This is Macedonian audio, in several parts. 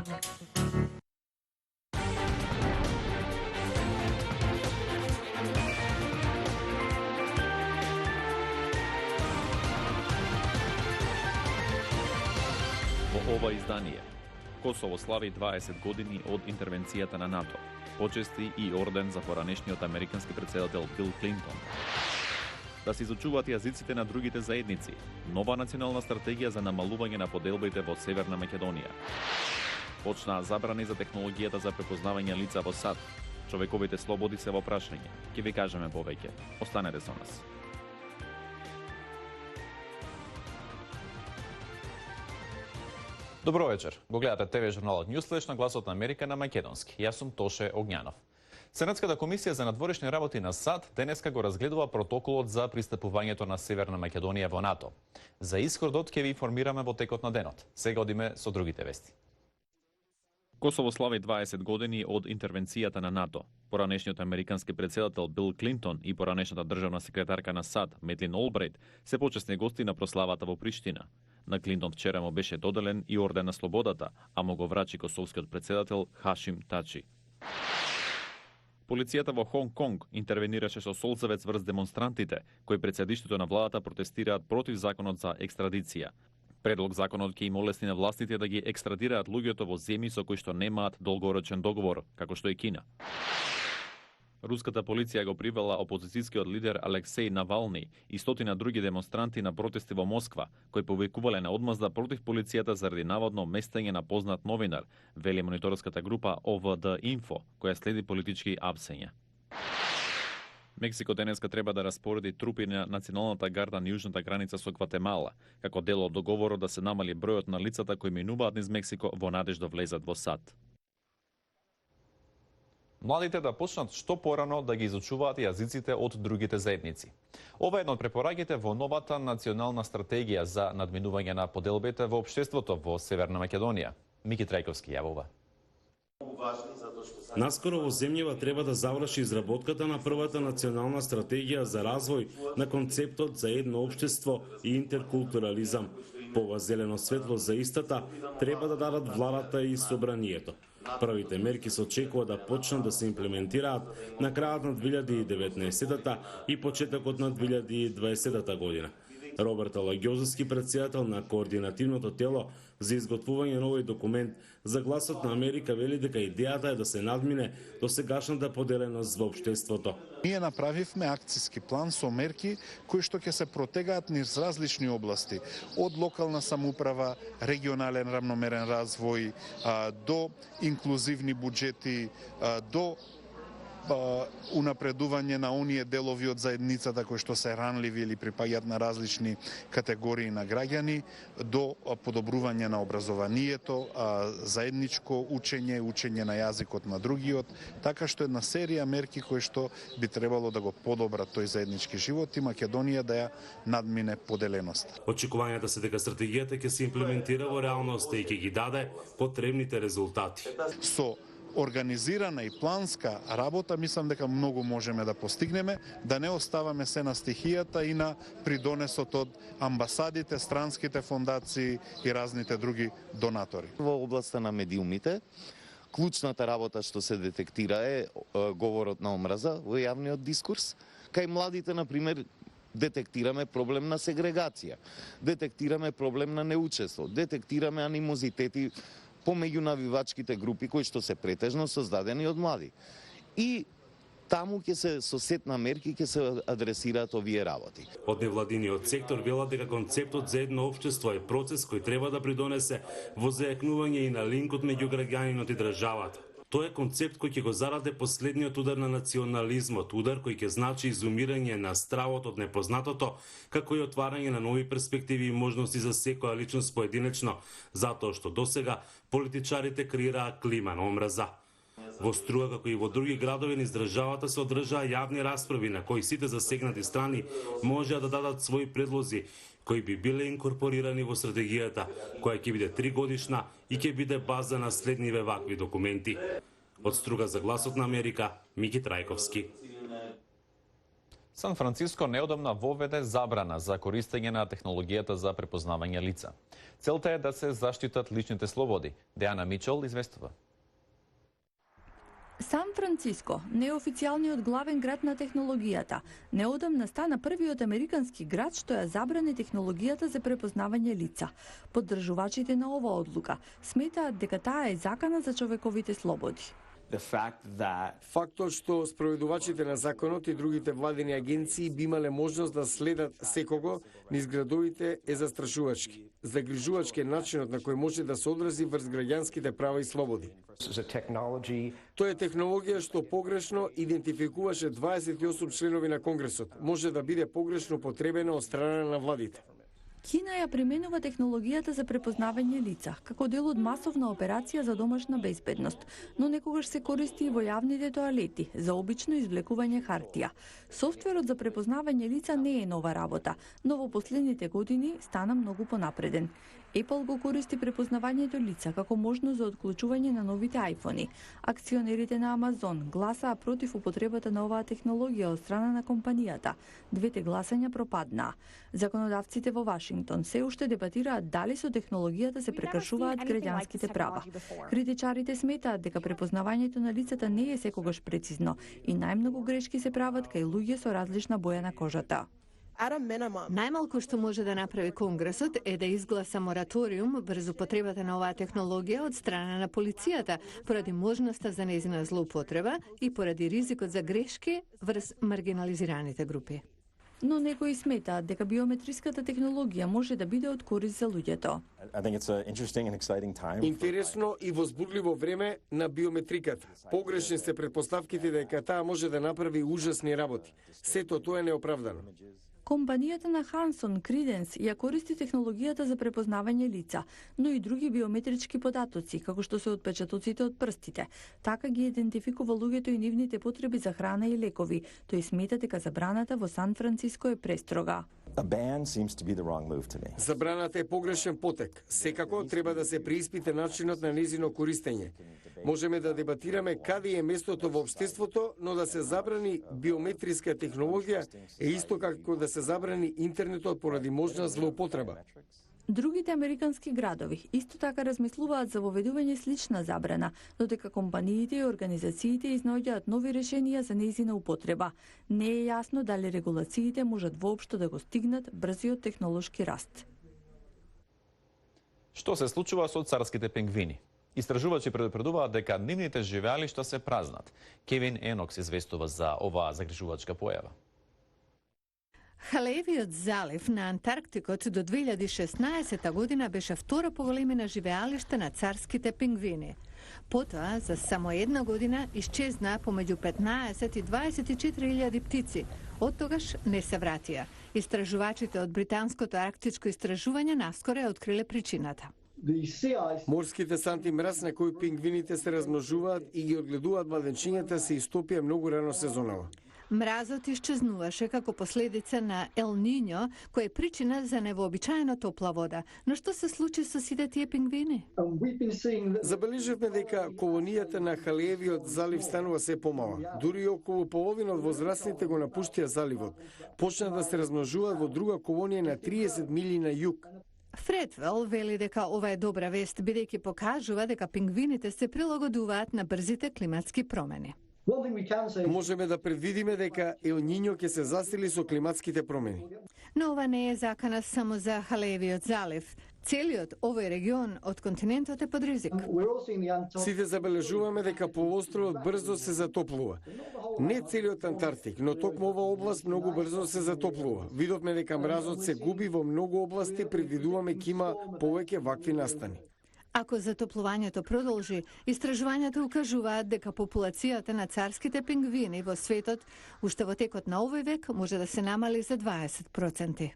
Во ова издание Косово слави 20 години од интервенцијата на НАТО. Почести и орден за поранешниот американски претседател Бил Клинтон. Да се изучуваат јазиците на другите заедници. Нова национална стратегија за намалување на поделбите во Северна Македонија. Почнаа забрани за технологијата за препознавање лица во САД. Човековите слободи се во прашање. Ќе ви кажеме повеќе. Останете со нас. Добро вечер. Го гледате ТВ журналот Ньюслеш на гласот на Америка на македонски. Јас сум Тоше Огњанов. Сенатската комисија за надворешни работи на САД денеска го разгледува протоколот за пристапувањето на Северна Македонија во НАТО. За исходот ќе ви информираме во текот на денот. Сега одиме со другите вести. Косово слави 20 години од интервенцијата на НАТО. Поранешниот американски претседател Бил Клинтон и поранешната државна секретарка на САД Медлин Олбрайт се почесни гости на прославата во Приштина. На Клинтон вчера му беше доделен и орден на слободата, а му го врачи косовскиот претседател Хашим Тачи. Полицијата во Хонг Конг интервенираше со солзавец врз демонстрантите, кои пред седиштето на владата протестираат против законот за екстрадиција. Предлог законот ќе им олесни на властите да ги екстрадираат луѓето во земји со кои што немаат долгорочен договор, како што е Кина. Руската полиција го привела опозицијскиот лидер Алексеј Навални и стотина други демонстранти на протести во Москва, кои повикувале на одмазда против полицијата заради наводно местење на познат новинар, вели мониторската група ОВД Инфо, која следи политички апсења. Мексико денеска треба да распореди трупи на националната гарда на јужната граница со Гватемала, како дел од договорот да се намали бројот на лицата кои минуваат низ Мексико во надеж да влезат во САД. Младите да почнат што порано да ги изучуваат јазиците од другите заедници. Ова е една од препораките во новата национална стратегија за надминување на поделбите во општеството во Северна Македонија. Мики Трајковски јавува. Наскоро во земјава треба да заврши изработката на првата национална стратегија за развој на концептот за едно општество и интеркултурализам. По ова зелено светло за истата треба да дадат владата и собранието. Првите мерки се очекува да почнат да се имплементираат на крајот на 2019 и почетокот на 2020 година. Роберт Алагјозовски, претседател на координативното тело за изготвување на овој документ за гласот на Америка, вели дека идејата е да се надмине до сегашната поделеност во општеството. Ние направивме акцијски план со мерки кои што ќе се протегаат низ различни области, од локална самоуправа, регионален рамномерен развој, до инклузивни буџети, до унапредување на оние делови од заедницата кои што се ранливи или припаѓаат на различни категории на граѓани, до подобрување на образованието, заедничко учење, учење на јазикот на другиот, така што една серија мерки кои што би требало да го подобрат тој заеднички живот и Македонија да ја надмине поделеност. Очекувањата се дека стратегијата ќе се имплементира во реалноста и ќе ги даде потребните резултати. Со организирана и планска работа, мислам дека многу можеме да постигнеме, да не оставаме се на стихијата и на придонесот од амбасадите, странските фондации и разните други донатори. Во областа на медиумите, клучната работа што се детектира е говорот на омраза во јавниот дискурс. Кај младите, например, детектираме проблем на сегрегација, детектираме проблем на неучество, детектираме анимозитети помеѓу навивачките групи кои што се претежно создадени од млади. И таму ќе се со сет на мерки ќе се адресираат овие работи. Од невладиниот сектор велат дека концептот за едно општество е процес кој треба да придонесе во зајакнување и на линкот меѓу граѓанинот и државата. Тоа е концепт кој ќе го зараде последниот удар на национализмот, удар кој ќе значи изумирање на стравот од непознатото, како и отварање на нови перспективи и можности за секоја личност поединечно, затоа што досега политичарите креираа клима на омраза. Во Струга, како и во други градови низ државата се одржаа јавни расправи на кои сите засегнати страни можеа да дадат своји предлози, кои би биле инкорпорирани во стратегијата, која ќе биде 3-годишна и ќе биде база на следниве вакви документи. Од Струга за гласот на Америка, Мики Трајковски. Сан Франциско неодамна воведе забрана за користење на технологијата за препознавање лица. Целта е да се заштитат личните слободи. Дејана Мичел известува. Сан Франциско, неофицијалниот главен град на технологијата, неодамна стана првиот американски град што ја забрани технологијата за препознавање лица. Поддржувачите на оваа одлука сметаат дека таа е закана за човековите слободи. Фактот што спроведувачите на законот и другите владени агенции би имале можност да следат секого низ градовите е застрашувачки. Загрижувачки е начинот на кој може да се одрази врз граѓанските права и слободи. Тоа е технологија што погрешно идентификуваше 28 членови на Конгресот. Може да биде погрешно потребена од страна на владите. Кина ја применува технологијата за препознавање лица како дел од масовна операција за домашна безбедност, но некогаш се користи и во јавните тоалети за обично извлекување хартија. Софтверот за препознавање лица не е нова работа, но во последните години стана многу понапреден. Apple го користи препознавањето лица како можност за отклучување на новите iPhone-и. Акционерите на Amazon гласаа против употребата на оваа технологија од страна на компанијата. Двете гласања пропаднаа. Законодавците во Вашингтон се уште дебатираат дали со технологијата се прекршуваат граѓанските права. Критичарите сметаат дека препознавањето на лицата не е секогаш прецизно и најмногу грешки се прават кај луѓе со различна боја на кожата. Најмалку што може да направи Конгресот е да изгласа мораториум врз употребата на оваа технологија од страна на полицијата, поради можноста за нејзина злоупотреба и поради ризикот за грешки врз маргинализираните групи. Но некои сметаат дека биометриската технологија може да биде од корист за луѓето. Интересно и возбудливо време на биометриката. Погрешни се претпоставките дека таа може да направи ужасни работи. Сето тоа е неоправдано. Компанијата на Хансон Криденс ја користи технологијата за препознавање лица, но и други биометрички податоци, како што се отпечатоците од прстите. Така ги идентификува луѓето и нивните потреби за храна и лекови. Тој смета дека забраната во Сан Франциско е престрога. Забраната е погрешен потек. Секако треба да се преиспита начинот на незино користење. Можеме да дебатираме каде е местото во општеството, но да се забрани биометриска технологија е исто како да се забрани интернетот поради можна злоупотреба. Другите американски градови исто така размислуваат за воведување слична забрана, додека компаниите и организациите изнаоѓаат нови решенија за нејзина употреба. Не е јасно дали регулациите можат воопшто да го стигнат брзиот технолошки раст. Што се случува со царските пингвини? Истражувачи предупредуваат дека нивните живеалишта се празнат. Кевин Енокс известува за оваа загрижувачка појава. Халеевиот залив на Антарктикот до 2016 година беше втора по големина живеалиште на царските пингвини. Потоа, за само една година, исчезнаа помеѓу 15 и 24.000 птици. Од тогаш не се вратија. Истражувачите од британското арктичко истражување наскоро ја откриле причината. Морските санти мраз на кои пингвините се размножуваат и ги одгледуваат младенчињата се истопија многу рано сезонава. Мразот исчезнуваше како последица на Ел Ниньо, кој е причина за невообичаено топла вода. Но што се случи со сите тие пингвини? Забележавме дека колонијата на Халеевиот залив станува се помала. Дури околу половина од возрастните го напуштија заливот. Почна да се размножуваат во друга колонија на 30 мили на југ. Фредвел вели дека ова е добра вест, бидејќи покажува дека пингвините се прилагодуваат на брзите климатски промени. Можеме да предвидиме дека Ел Ниньо ќе се засили со климатските промени. Но ова не е закана само за Халеевиот залив. Целиот овој регион од континентот е под ризик. Сите забележуваме дека полуостровот брзо се затоплува. Не целиот Антарктик, но токму оваа област многу брзо се затоплува. Видовме дека мразот се губи во многу области, предвидуваме ќе има повеќе вакви настани. Ако затоплувањето продолжи, истражувањата укажуваат дека популацијата на царските пингвини во светот уште во текот на овој век може да се намали за 20%.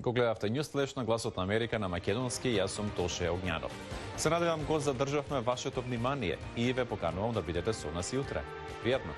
Го гледавте Ньюслеш на Гласот на Америка на македонски, јас сум Тоше Огњанов. Се надевам го задржавме вашето внимание и ве поканувам да бидете со нас и утре. Пријатно!